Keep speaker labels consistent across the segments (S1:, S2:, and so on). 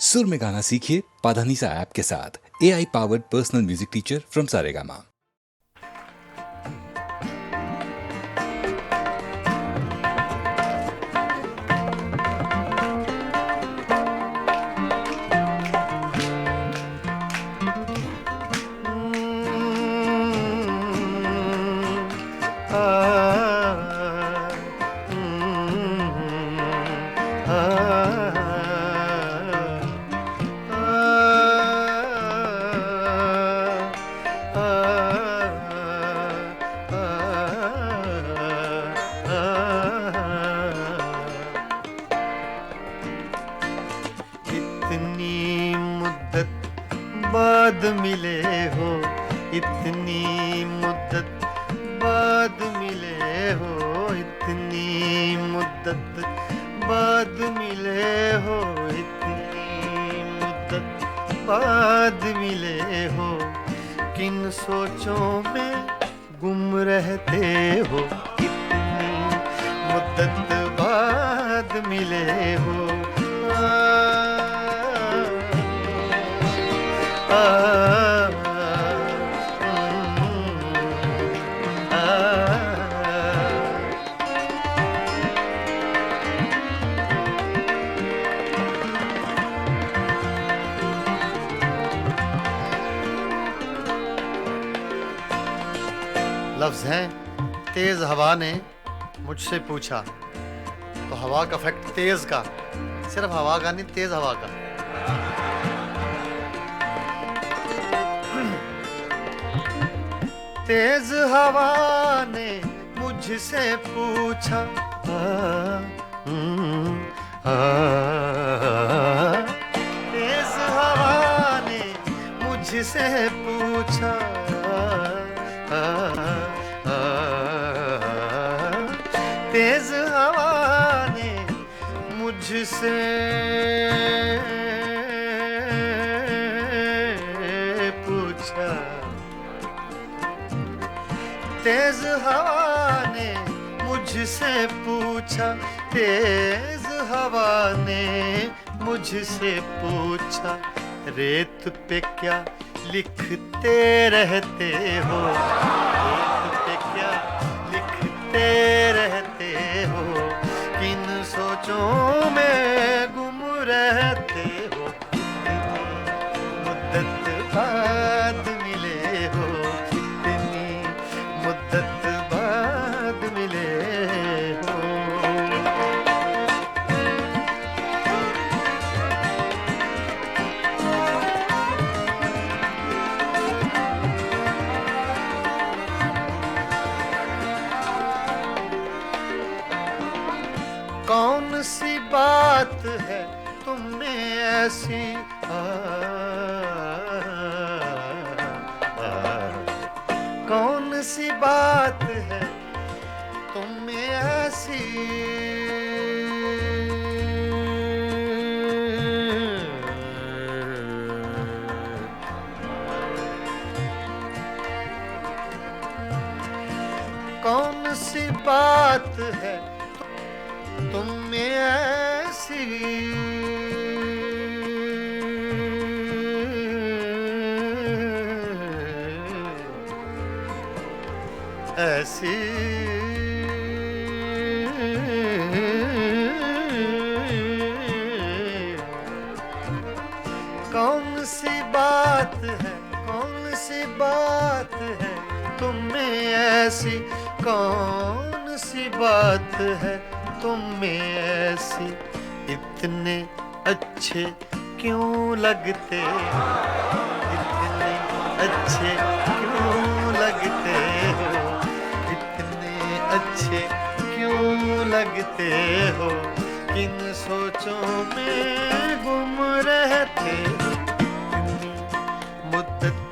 S1: सुर में गाना सीखिए पाधानीसा ऐप के साथ। AI powered personal music teacher from Saregama.
S2: इतनी मुद्दत बाद मिले हो, इतनी मुद्दत बाद मिले हो, इतनी मुद्दत बाद मिले हो, इतनी मुद्दत बाद मिले हो। किन सोचों में गुम रहते हो, इतनी मुद्दत बाद मिले हो। लफ्ज़ हैं तेज हवा ने मुझसे पूछा, तो हवा का इफेक्ट तेज का, सिर्फ हवा का नहीं, तेज हवा का। तेज हवा ने मुझसे पूछा, तेज हवा ने मुझसे पूछा, तेज हवा ने मुझसे पूछा, तेज हवा ने मुझसे पूछा, तेज हवा ने मुझसे पूछा, रेत पे क्या लिखते रहते हो, रेत पे क्या लिखते रहते हो, किन सोचों में गुम रहते हो, मुद्दत बाद मिले हो, इतनी मुद्दत बाद मिले हो। कौन सी बात है तुम में ऐसी, कौन सी बात है तुम में ऐसी, कौन सी बात है तुम में ऐसी, ऐसी कौन सी बात है, कौन सी बात है तुम में ऐसी, कौन सी बात है तुम में ऐसी, इतने अच्छे क्यों लगते, इतने अच्छे क्यों लगते हो, इतने अच्छे क्यों लगते हो, किन सोचों में गुम रहते हो, इतनी मुद्दत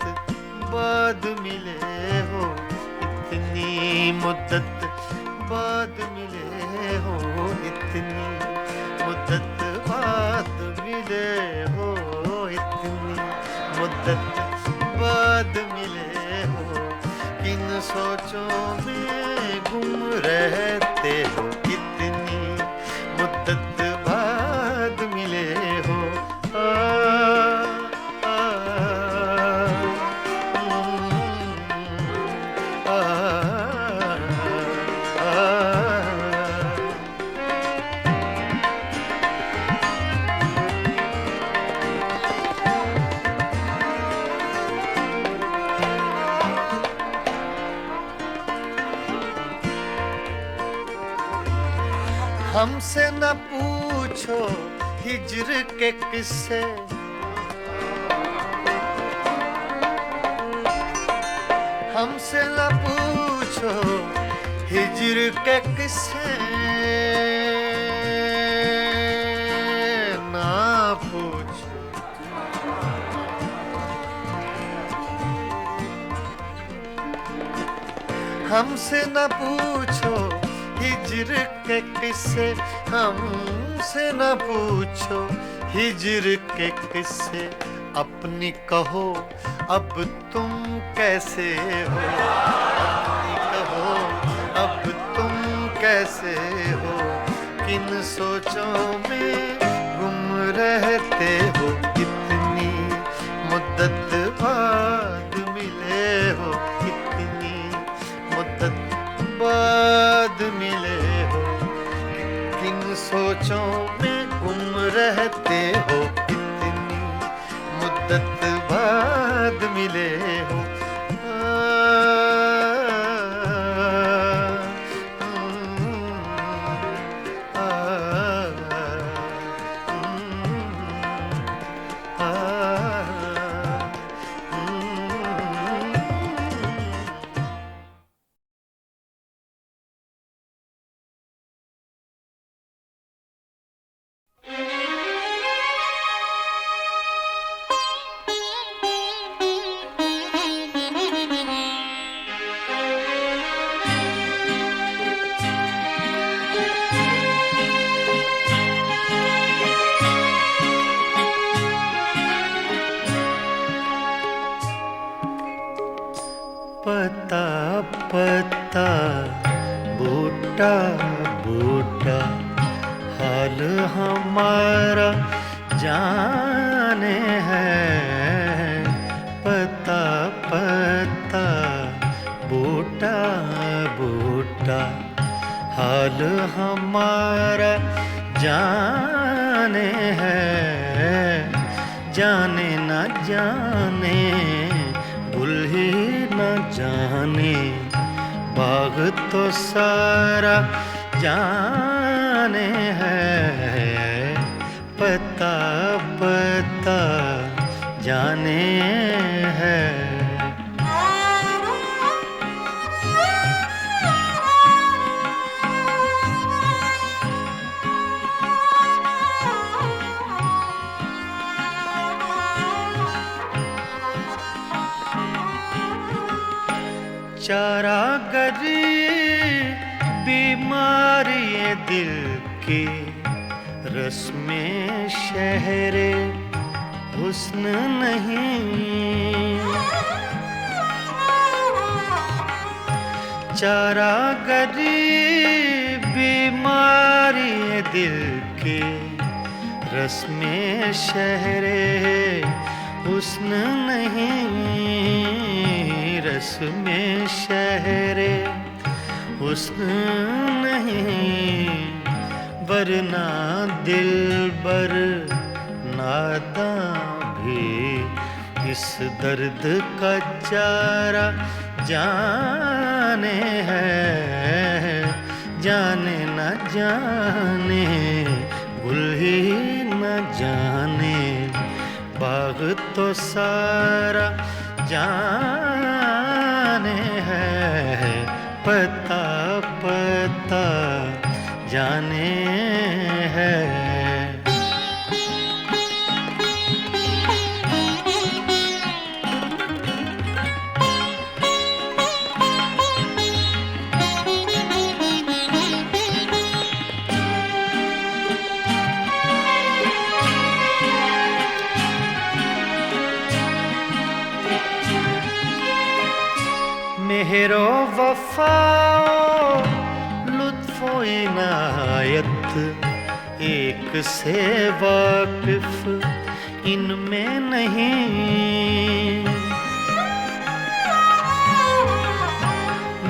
S2: बाद मिले हो, इतनी मुद्दत बाद मिले हो, इतनी मुद्दत बाद मिले हो, इतनी मुद्दत बाद मिले हो, किन सोचों में गुम रहते हो, इतनी मुद्दत बाद मिले हो। हमसे न पूछो हिज्र के किस्से, हमसे न पूछो हिज्र के किस्से, ना पूछो। हमसे न पूछो हिज्र के किस्से, हमसे न पूछो हिज्र के किस्से। अपनी कहो अब तुम कैसे हो, अपनी कहो अब तुम कैसे हो, किन सोचों में गुम रहते हो, कितनी मुद्दत बाद मिले हो, कितनी मुद्दत बाद मिले हो, किन सोचों में गुम रहते हो, कितनी मुद्दत बाद मिले हो। पता पता बूटा बूटा हाल हमारा जाने है, पता पता बूटा बूटा हाल हमारा जाने है, जाने न जाने भूल ही न जाने, बाग तो सारा जाने है, पता पता जाने है। चारागरी बीमारी ये दिल की, रस्में शहरे हुस्न नहीं, चारागरी बीमारी ये दिल की, रस्में शहरे हुस्न नहीं, रस्में शहरे हुस्न नहीं, वरना दिलबर नादां भी इस दर्द का चारा जाने है, जाने न जाने भूल ही न जाने, बाग तो सारा जाने है, पता पता जाने है। मेहरो वफाओ लुत्फो इनायत, एक से वाकिफ इनमें नहीं,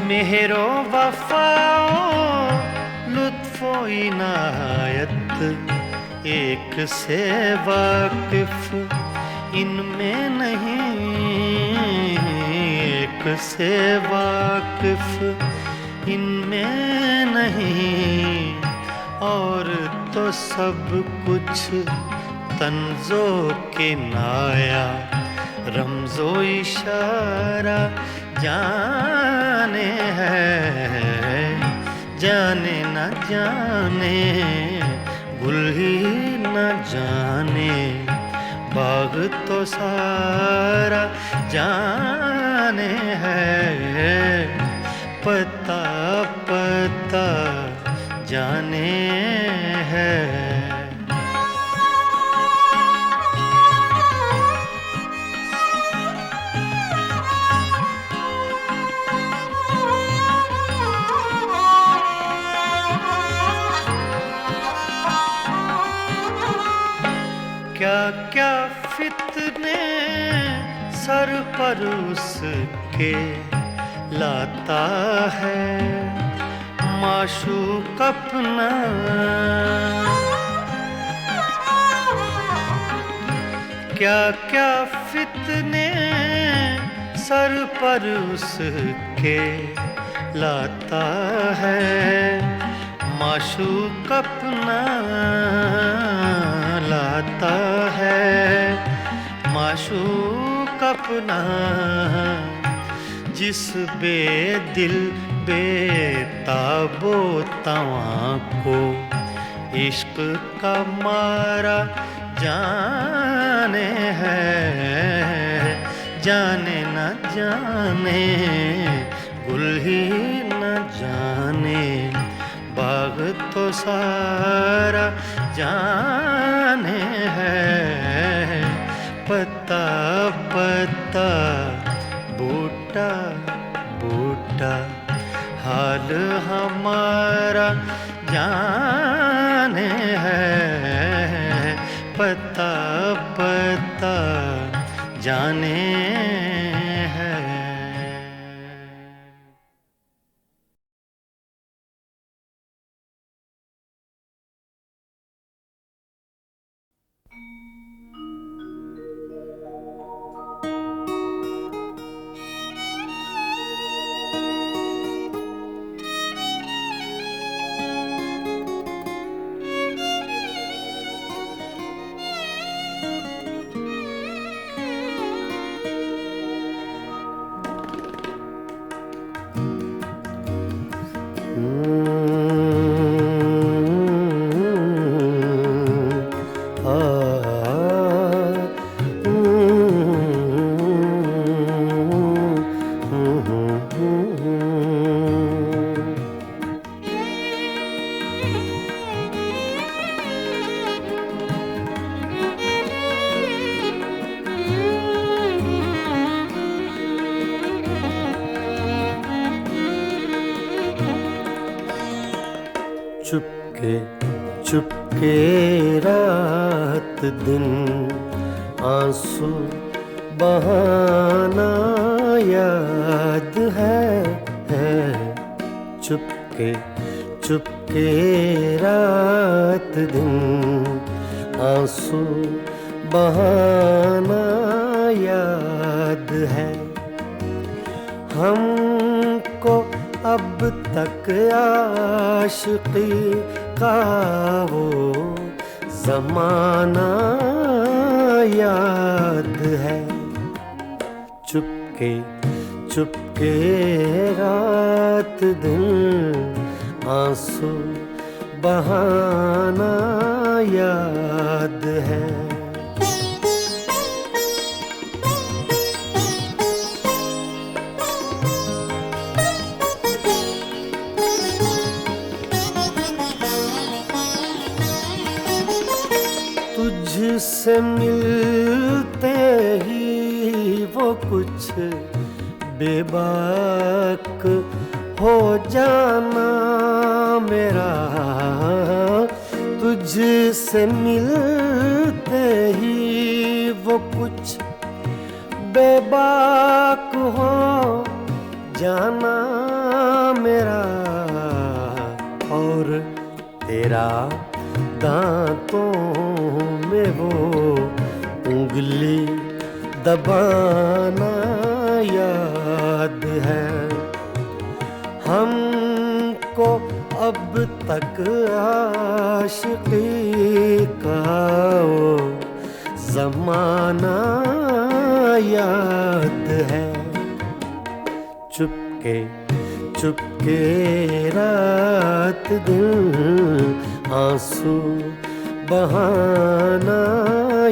S2: मेहरो वफाओ लुत्फो इनायत, एक से वाकिफ इनमें नहीं, एक से वाकिफ इनमें नहीं, और तो सब कुछ तंजो किनाया रमजो इशारा जाने है जाने न जाने गुल ही न जाने बाग तो सारा जाने है पता पता जाने है क्या क्या फितने सर पर उसके लाता है माशूक अपना क्या क्या फितने सर पर उसके लाता है माशूक अपना लाता है माशूक अपना जिस बेदिल बेताबो तवां को इश्क का मारा जाने है जाने न जाने गुल ही न जाने बाग तो सारा जाने है पता पता बूटा बूटा हाल हमारा जाने है पता पता जाने है चुपके चुपके रात दिन आंसू बहाना याद है चुपके चुपके रात दिन आंसू बहाना याद है हमको अब तक आशिकी का वो ज़माना याद है चुपके चुपके रात दिन आंसू बहाना याद है तुझसे मिलते ही वो कुछ बेबाक हो जाना मेरा तुझसे मिलते ही वो कुछ बेबाक हो जाना मेरा और तेरा दांतों में वो उंगली दबाना याद है हमको अब
S3: तक आशिकी का वो जमाना याद है। चुपके चुपके रात दिन आंसू बहाना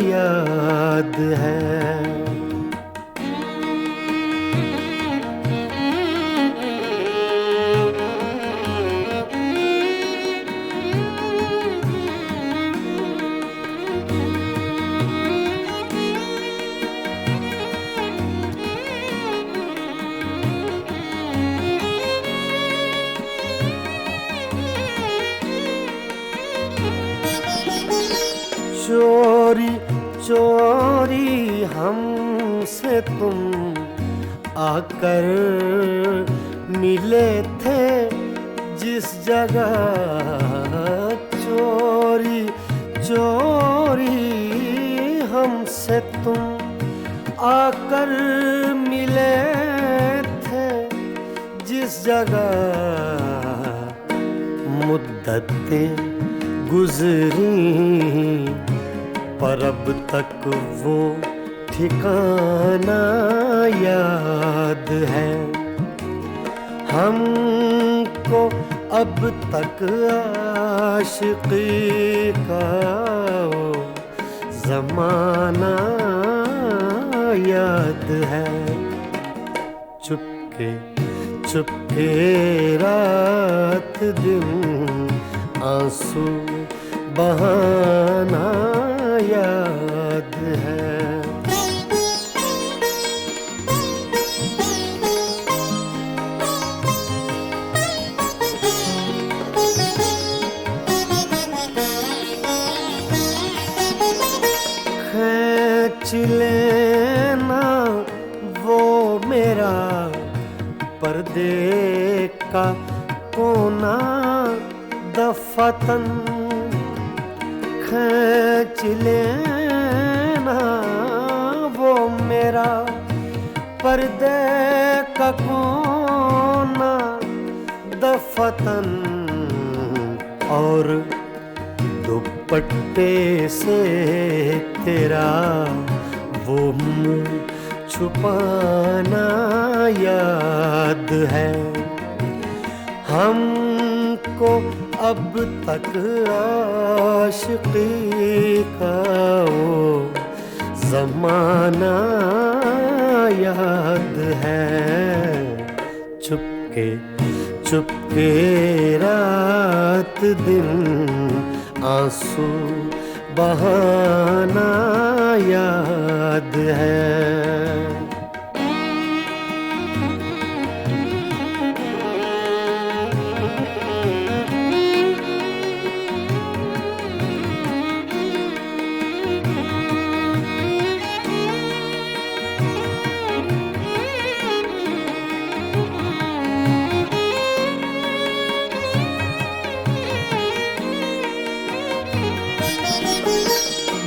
S3: याद है। चोरी चोरी हमसे तुम आकर मिले थे जिस जगह। चोरी चोरी हमसे तुम आकर मिले थे जिस जगह। मुद्दतें गुजरी पर अब तक वो ठिकाना याद है। हमको अब तक आशिकी का वो जमाना याद है। चुपके चुपके रात दिन आंसू बहाना याद है। खींच लेना वो मेरा पर्दे का कोना दफतन। खींच लेना वो मेरा पर्दे का कोना दफतन। और दुपट्टे से तेरा वो मुँह छुपाना याद है। हमको अब तक आशिकी का वो जमाना याद है। चुपके चुपके रात दिन आंसू बहाना याद है।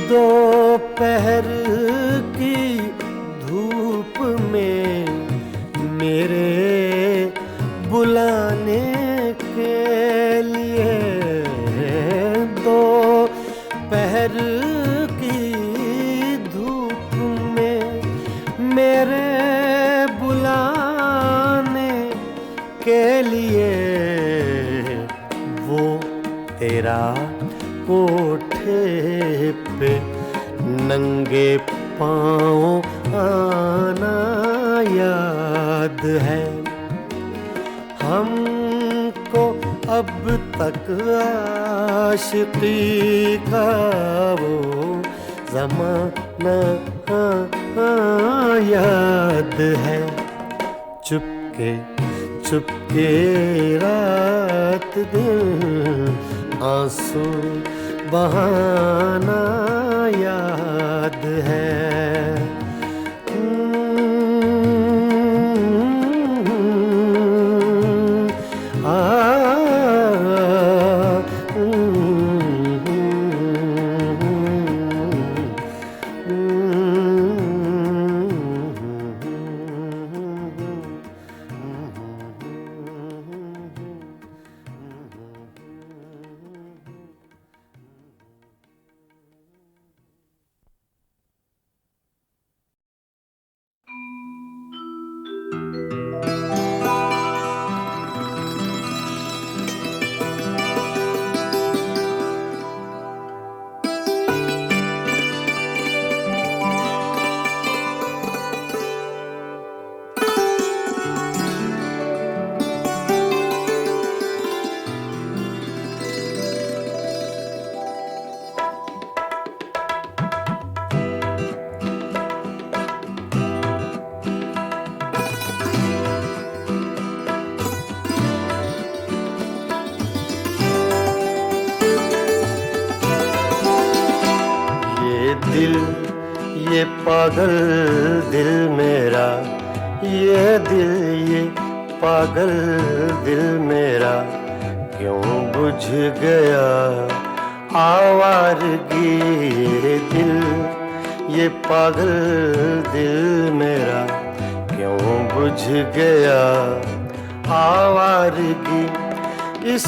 S3: दोपहर की धूप में मेरे बुलाने के लिए। दोपहर की धूप में मेरे बुलाने के लिए वो तेरा कोठे पे नंगे पाँव आना याद है। हमको अब तक आशिकी का वो ज़माना याद है। चुपके चुपके रात दिन आंसू बहाना याद है। ये पागल दिल मेरा, ये दिल, ये पागल दिल मेरा क्यों बुझ गया आवारगी दिल। ये पागल दिल मेरा क्यों बुझ गया आवारगी। इस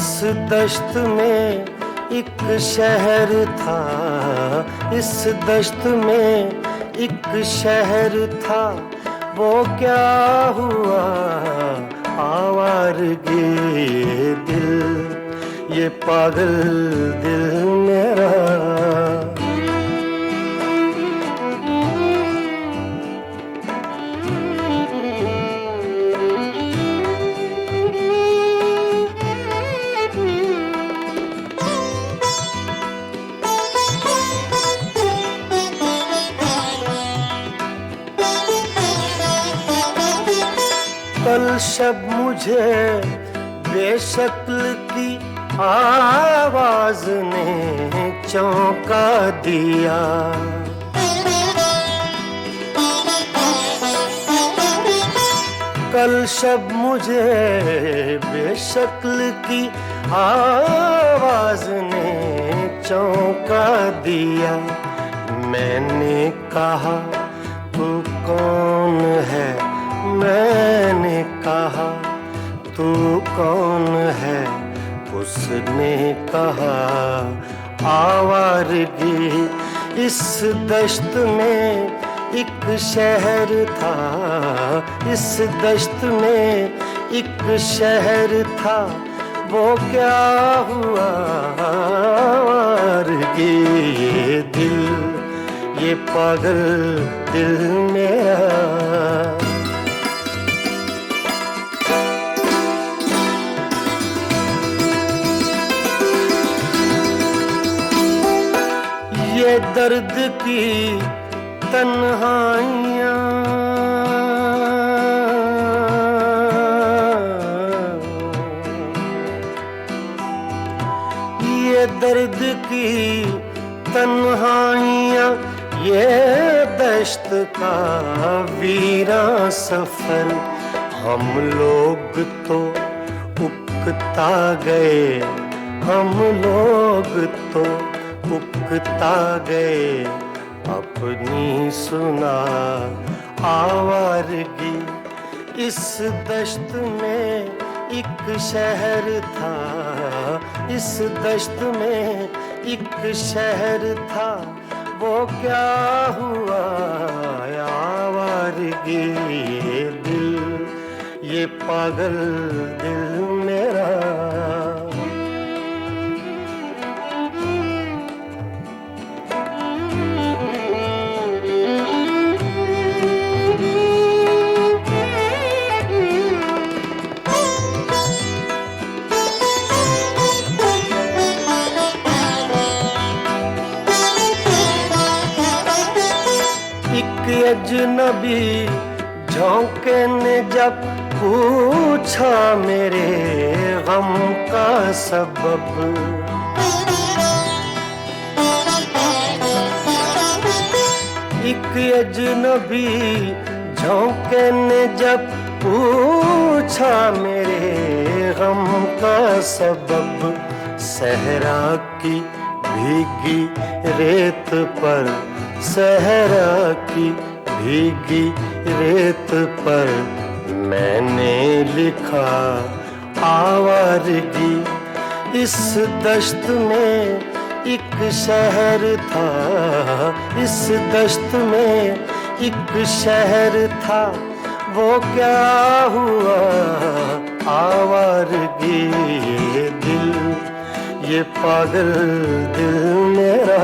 S3: दश्त में एक शहर था, इस दश्त में एक शहर था, वो क्या हुआ आवारगी दिल। ये पागल दिल मेरा। कल शब मुझे बेशक्ल की आवाज ने चौंका दिया। कल शब मुझे बेशक्ल की आवाज ने चौंका दिया। मैंने कहा तू कौन है, मैंने कहा तू कौन है, उसने कहा आवारगी। इस दश्त में एक शहर था, इस दश्त में एक शहर था, वो क्या हुआ आवारगी ये दिल। ये पागल दिल मेरा। ये दर्द की तन्हाइयाँ, ये दर्द की तन्हाइयाँ, ये दश्त का वीरा सफर। हम लोग तो उकता गए, हम लोग तो उकता गए अपनी सुना आवारगी। इस दश्त में एक शहर था, इस दश्त में एक शहर था, वो क्या हुआ आवारगी ये दिल। ये पागल दिल मेरा। अजनबी झोंके ने जब पूछा मेरे गम का सबब। एक अजनबी झोंके ने जब पूछा मेरे गम का सबब। सहरा की भीगी रेत पर, सहरा की भीगी रेत पर मैंने लिखा आवारगी। इस दश्त में एक शहर था, इस दश्त में एक शहर था, वो क्या हुआ आवारगी ये दिल। ये पागल दिल मेरा।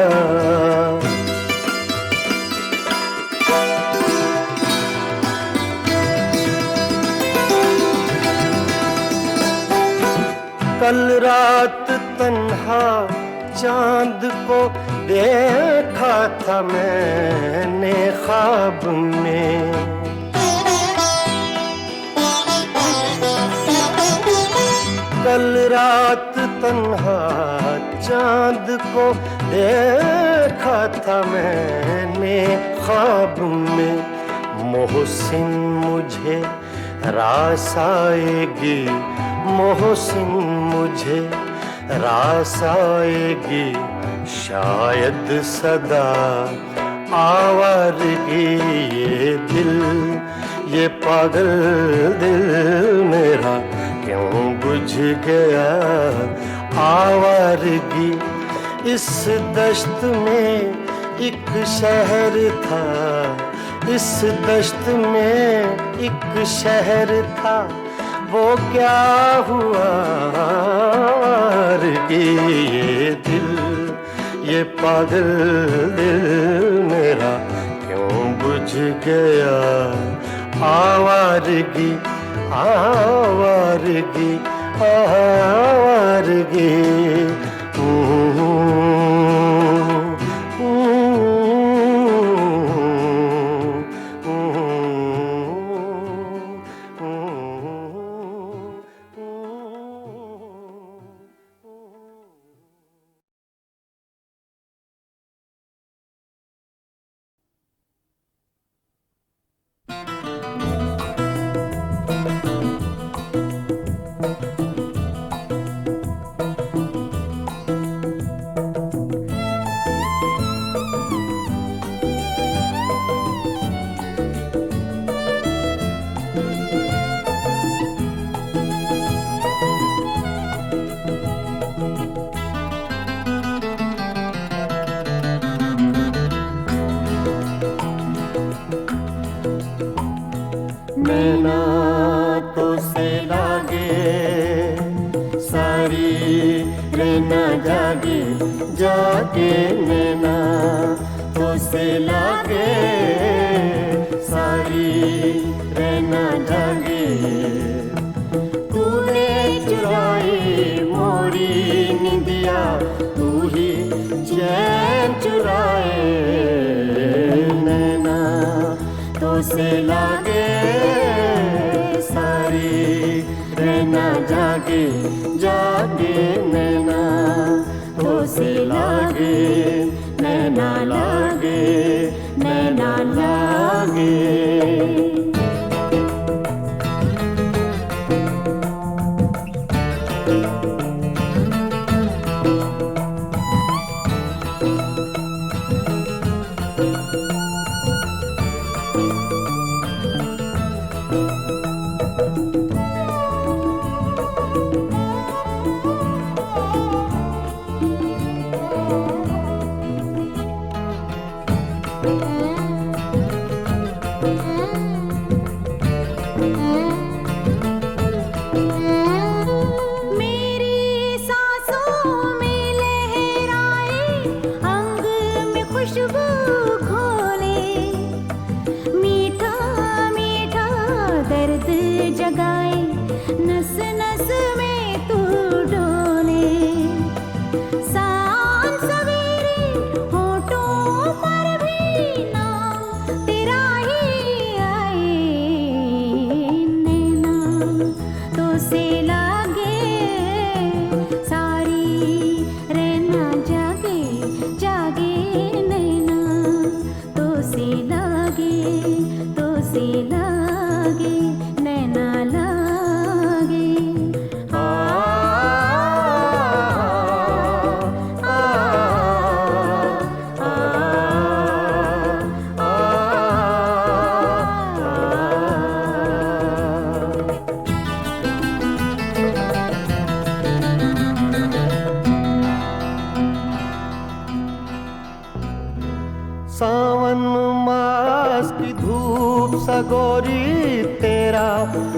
S3: कल रात तन्हा चांद को देखा था मैंने ख्वाब में। कल रात तन्हा चांद को देखा देखा था मैंने ख्वाब में, मोहसिन मुझे रास आएगी, मोहसिन मुझे रास आएगी, शायद सदा आवारगी। ये दिल, ये पागल दिल मेरा क्यों बुझ गया आवारगी। इस दश्त में एक शहर था, इस दश्त में एक शहर था, वो क्या हुआ आवारगी। ये दिल, ये पागल दिल मेरा क्यों बुझ गया आवारगी, आवारगी, आवारगी। नैना तो से लागे सारी रहना जागे, जागे नैना तो से लागे सारी रहना जागे। तूने चुराई मोरी निंदिया, तू ही चैन चुराए नैना तो से लागे सारी रहना जागे, जागे नैना तो से लागे, नैना लागे, नैना लागे। सावन मास की धूप सगोरी तेरा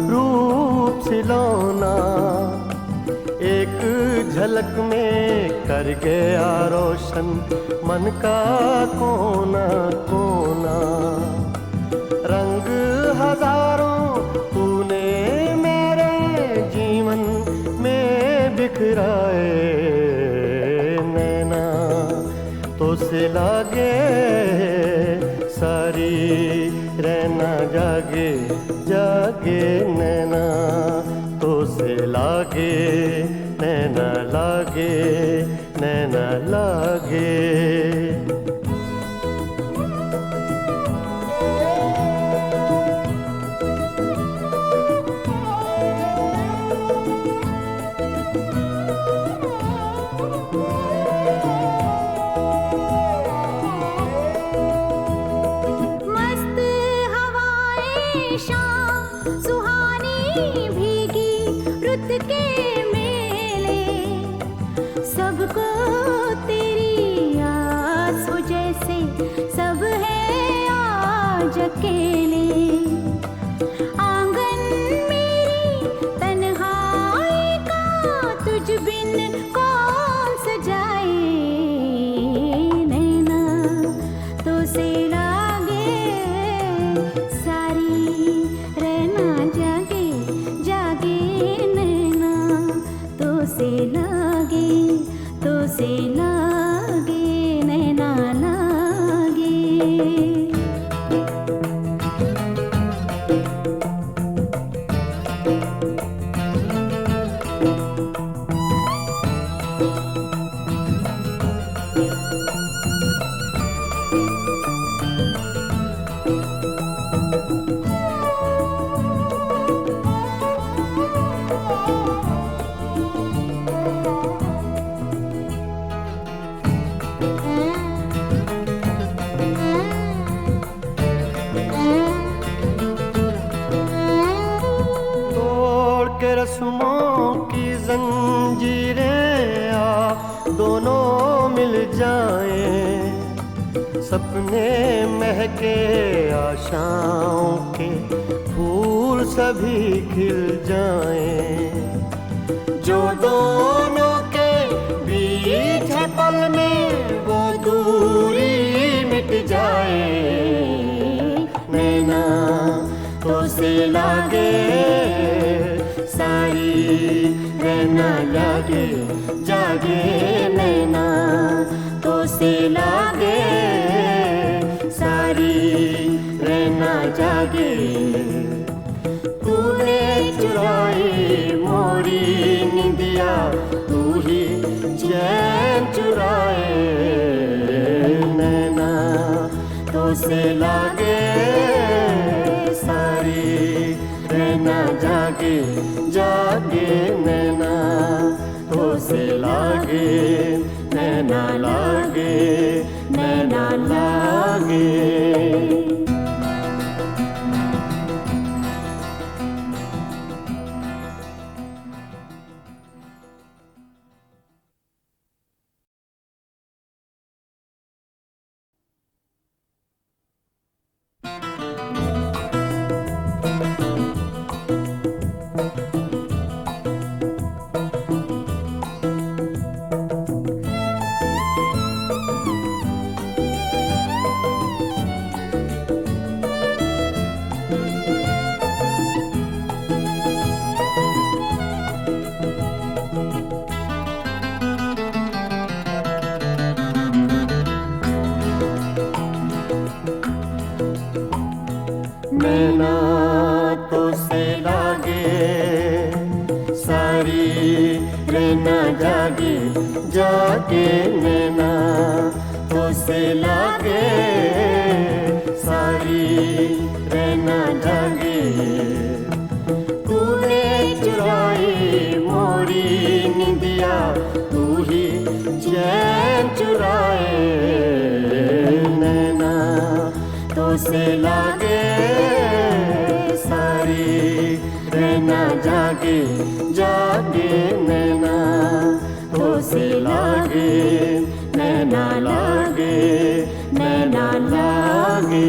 S3: रूप सिलौना, एक झलक में कर गया रोशन मन का कोना कोना। रंग हजारों तूने मेरे जीवन में बिखराए नैना तो से लागे सारी रहना जागे, जागे नैना तो से लागे, नैना लागे, नैना लागे।
S4: शाम सुहानी भीगी रुत के मेले, सबको तेरी आस हो जैसे सब है आज अकेले। आंगन मेरी तन्हाई का तुझ बिन कौन सजाए, नैना तो से लागे सारी रहना जागे जागे, नैना तो से लागे नैना लागे।
S3: तोड़ के रस्मों की जंजीरें आ दोनों मिल जाएं, सपने महके आशाओं के फूल सभी खिल जाएं। जो दोनों के बीच है पल में वो दूरी मिट जाए, नैना तो से लागे सारी रहना जागे जागे, नैना तो से लागे सारी रहना जागे। तूने चुराई मोरी निंदिया, तू ही चैन चुराए, नैना तो से लागे सारी रहना जागे जागे, नैना तो से लागे नैना लागे नैना लागे। नैना तो से लागे सारी रहना जागे जागे, नैना तो से लागे सारी रहना जागे। तूने चुराई मोरी निंदिया, तू ही चैन चुराए, नैना तो से लागे सारी रहना जागे जागे, नैना तो से लागे नैना लागे नैना लागे।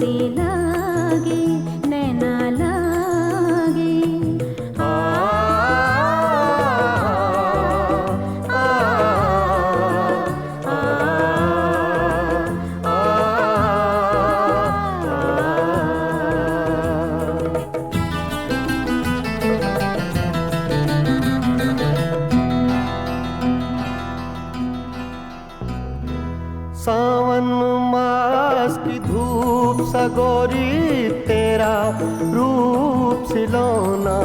S4: से लागे नैना लागे
S3: सावन मास की धूप सगोरी तेरा रूप सिलौना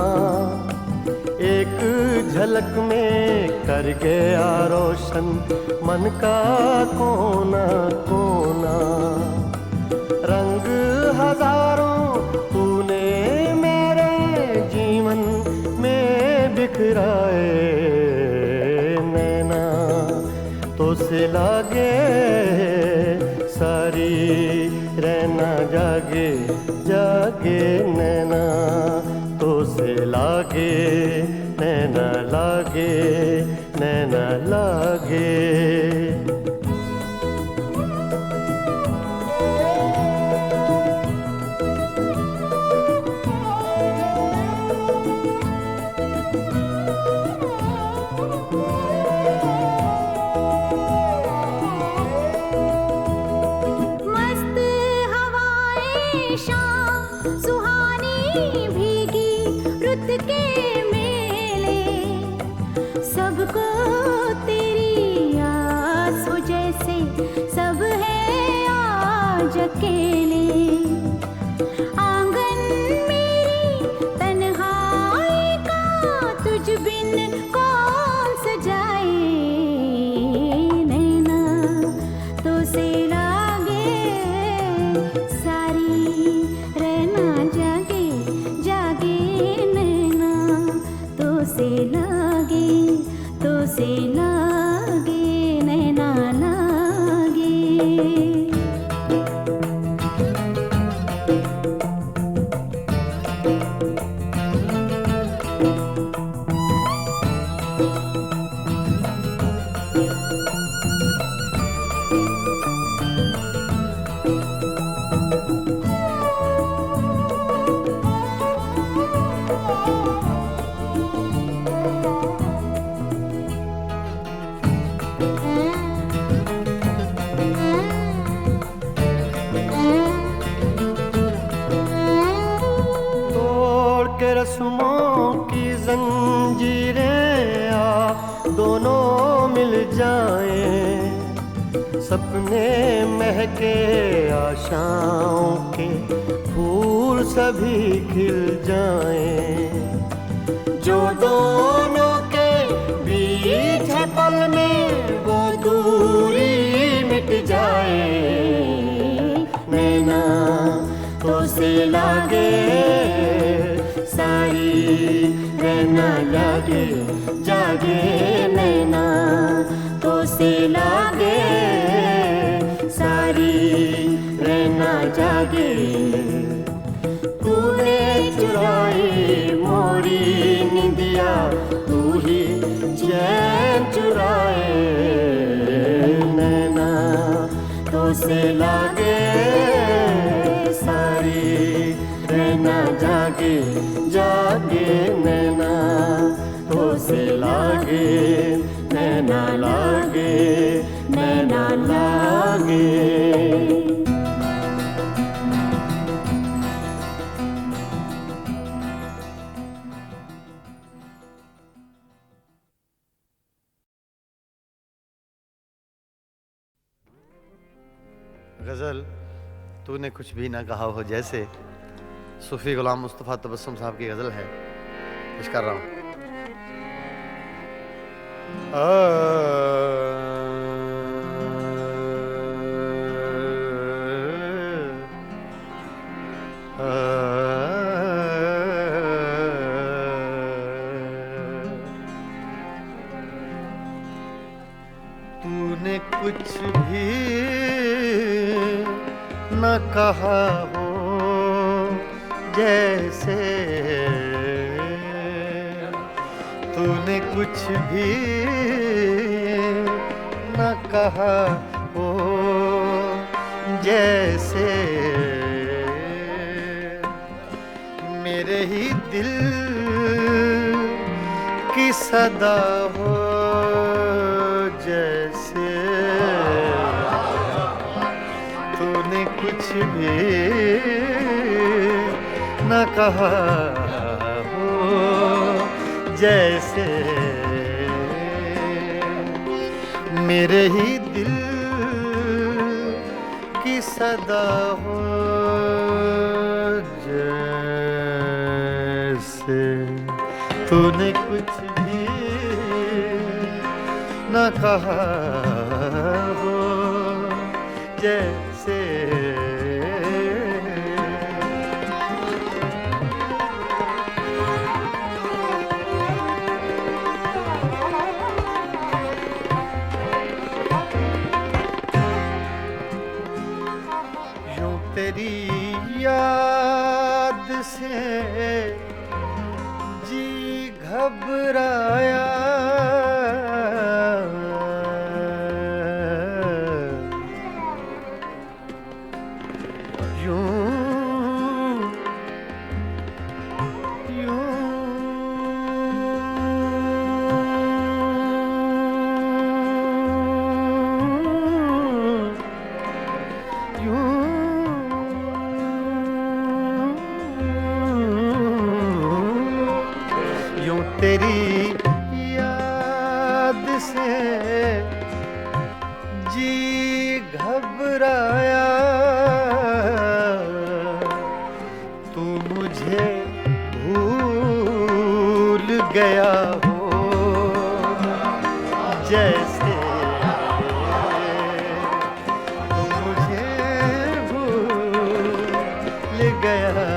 S3: एक झलक में कर गया रोशन मन का कोना कोना रंग हजारों तूने मेरे जीवन में बिखराए नैना तो से लागे सारी रहना जागे जागे नैना तो से लागे नैना लागे नैना लागे
S4: मस्त हवाएं शाम सुहानी भीगी रुत के मेले सबको तेरी आस हो जैसे सब है आज अकेले आंगन मेरी तन्हाई का तुझ बिन कौन सजाए नैना तो से लागे सारी रहना जागे जागे नैना तो से लागे नैना लागे
S3: तोड़ के रस्मों की जंजीरें आ दोनों मिल जाएं सपने महके आशाओं के फूल सभी खिल जाएं जो दोनों के बीच है पल में वो दूरी मिट जाए नैना तो से लागे सारी रहना लागे जागे नैना तो से लागे सारी रहना जागे तूने चुराई मोरी निंदिया तू ही चैन चुराए नैना तो से लागे सारी रहना जागे जागे नैना तो से लागे नैना लागे नैना लागे
S2: गज़ल तूने कुछ भी ना कहा हो जैसे सूफी गुलाम मुस्तफ़ा तबस्सुम साहब की गज़ल है पेश कर रहा हूँ। तूने कुछ भी न कहा हो जैसे तूने कुछ भी न कहा हो जैसे मेरे ही दिल की सदा हो जैसे तूने कुछ भी न कहा हो जैसे मेरे ही दिल की सदा हो जैसे तूने कुछ भी न कहा हो जैसे तेरी याद से जी घबराया तेरी याद से जी घबराया तू मुझे भूल गया हो जैसे तू मुझे भूल गया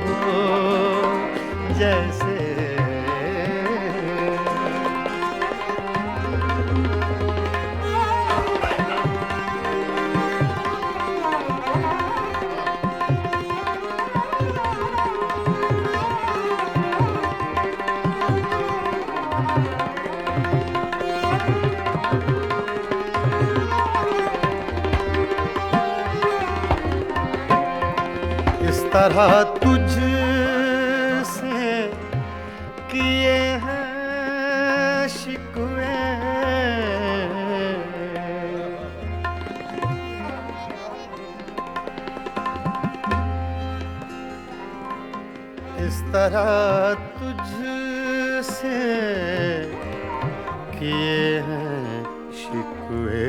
S2: हो जैसे इस तरह तुझसे किए हैं शिकवे इस तरह तुझसे किए हैं शिकवे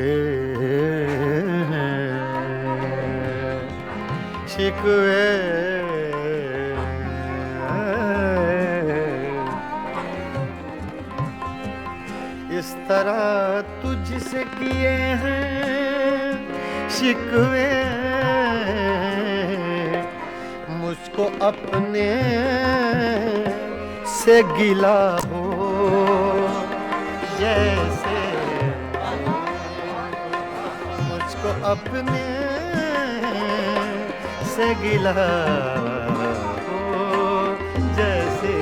S2: शिकवे इस तरह तुझसे किए हैं शिकवे मुझको अपने से गिला हो जैसे मुझको अपने से गिला हो जैसे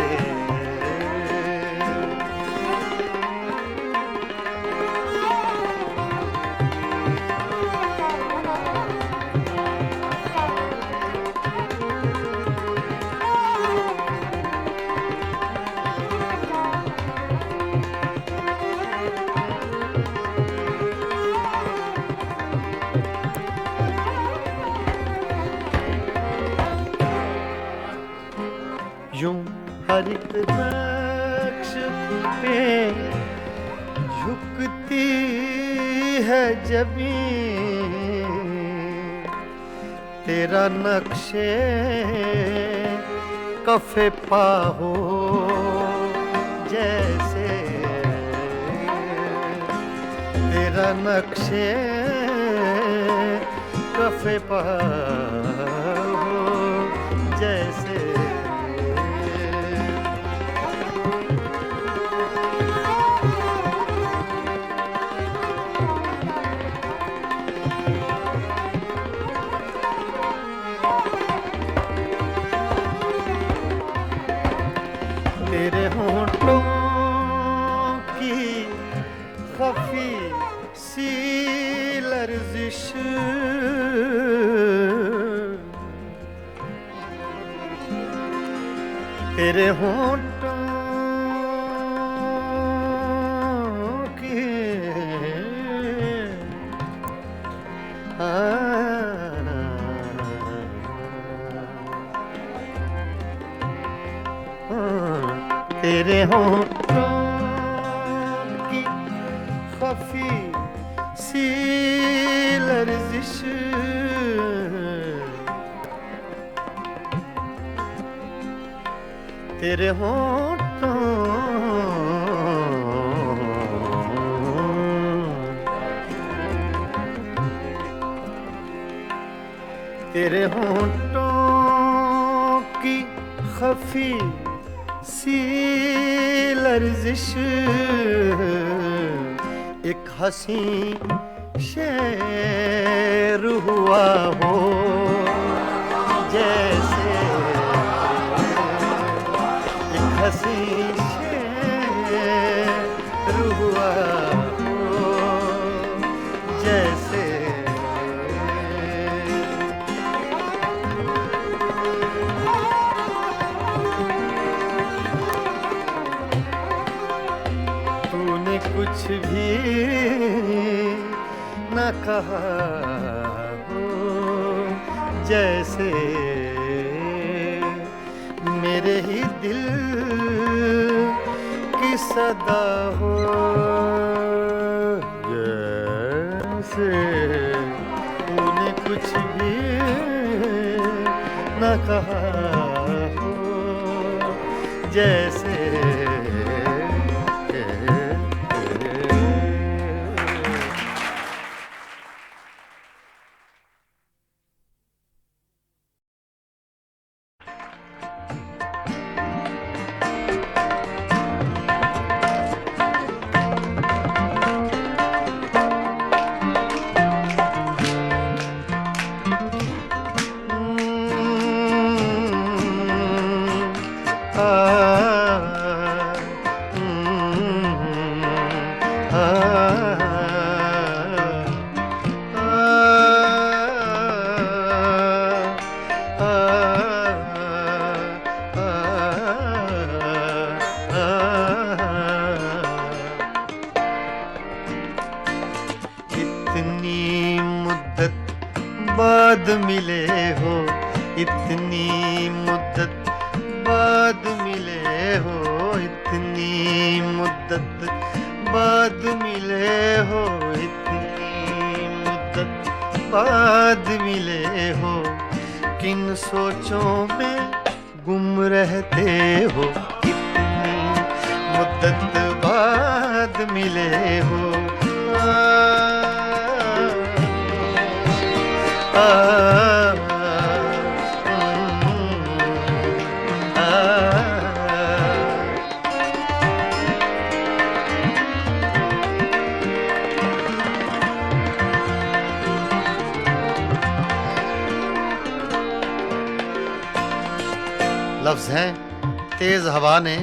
S2: यूं हर एक नक्श पे झुकती है जमीन तेरा नक्शे कफे पा हो जैसे तेरा नक्शे कफे पा हो जैसे तेरे होंठों की खफी सी लर्जिश तेरे होंठों की तेरे होंठों की खफी सी लर्जिश तेरे होंठों तेरे होंठों की खफी सी लर्जिश एक हंसी शेर हुआ हो जैसे एक हंसी शेर हुआ हो जैसे तूने कुछ भी न कहा हो जैसे मेरे ही दिल की सदा हो जैसे तूने कुछ भी न कहा हो जैसे बाद मिले हो इतनी मुद्दत बाद मिले हो इतनी मुद्दत बाद मिले हो इतनी मुद्दत बाद मिले हो किन सोचों में गुम रहते हो इतनी मुद्दत बाद मिले हो लफ्ज़ हैं तेज हवा ने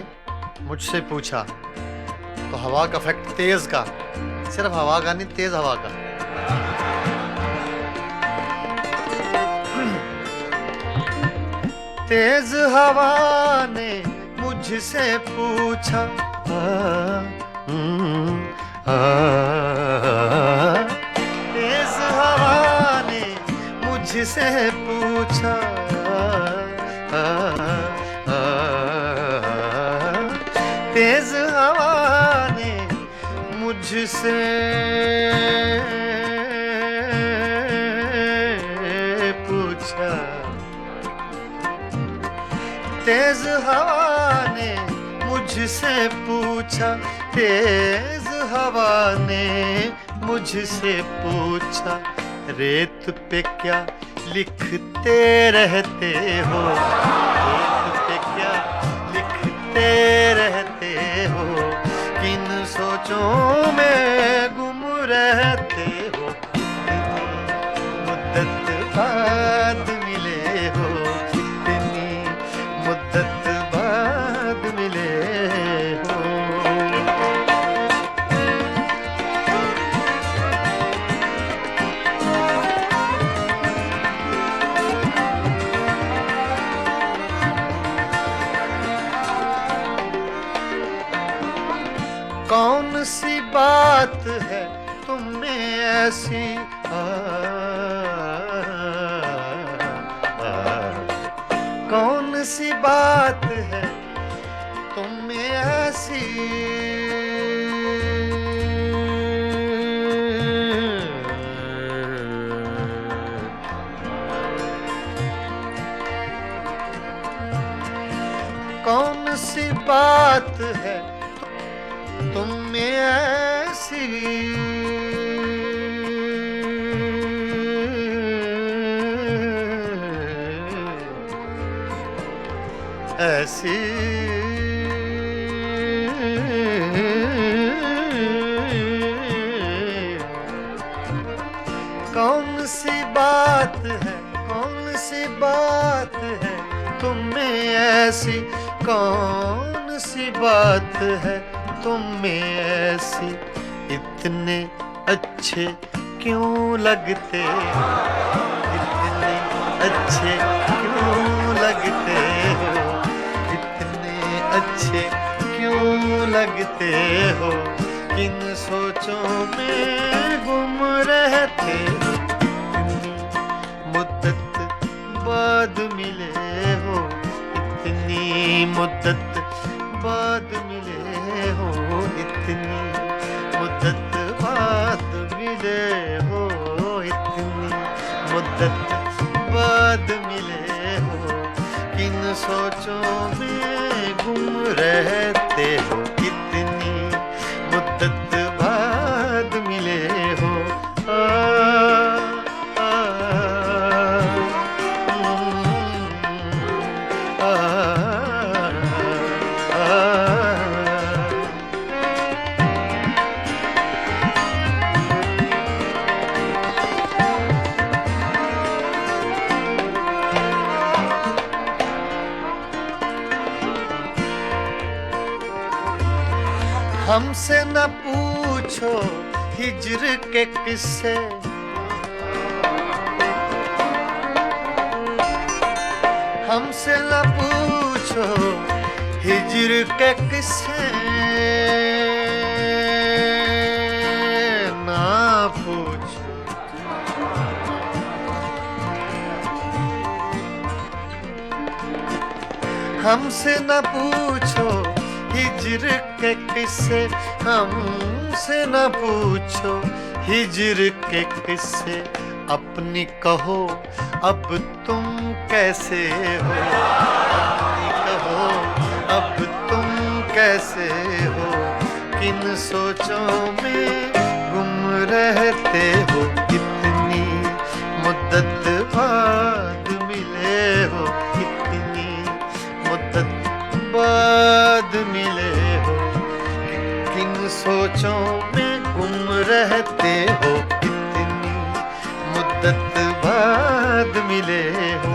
S2: मुझसे पूछा तो हवा का फैक्ट तेज का सिर्फ हवा का नहीं तेज हवा का तेज हवा ने मुझसे पूछा तेज हवा ने मुझसे पूछा तेज हवा ने मुझसे पूछा तेज हवा ने मुझसे पूछा तेज हवा ने मुझसे पूछा रेत पे क्या लिखते रहते हो रेत पे क्या लिखते रहते हो किन सोचों में गुम रहते हो मुद्दत बाद मिले हो इतनी मुद्दत बाद मिले हो सी बात है तुम में ऐसी कौन सी बात है तुम में ऐसी कौन सी बात है तुम में ऐसी ऐसी कौन सी बात है कौन सी बात है तुम में ऐसी कौन सी बात है तुम में ऐसी इतने अच्छे क्यों लगते इतने अच्छे क्यों लगते हो इतने अच्छे क्यों लगते हो किन सोचों में गुम रहते हो इतनी मुद्दत बाद मिले हो इतनी मुद्दत बाद मिले हो इतनी मुद्दत बाद मिले हो इतनी मुद्दत बाद मिले हो किन सोचों में गुम रहते हो इतनी मुद्दत बाद मिले हो हमसे न पूछो हिज्र के किस्से हमसे न पूछो हिज्र के किस्से ना पूछो हमसे न पूछो हिज्र के किस्से हमसे न पूछो हिज्र के किस्से अपनी कहो अब तुम कैसे हो अपनी कहो अब तुम कैसे हो किन सोचों में गुम रहते हो इतनी मुद्दत बाद मिले हो इतनी मुद्दत बाद मिले हो किन सोचों में गुम रहते हो इतनी मुद्दत बाद मिले हो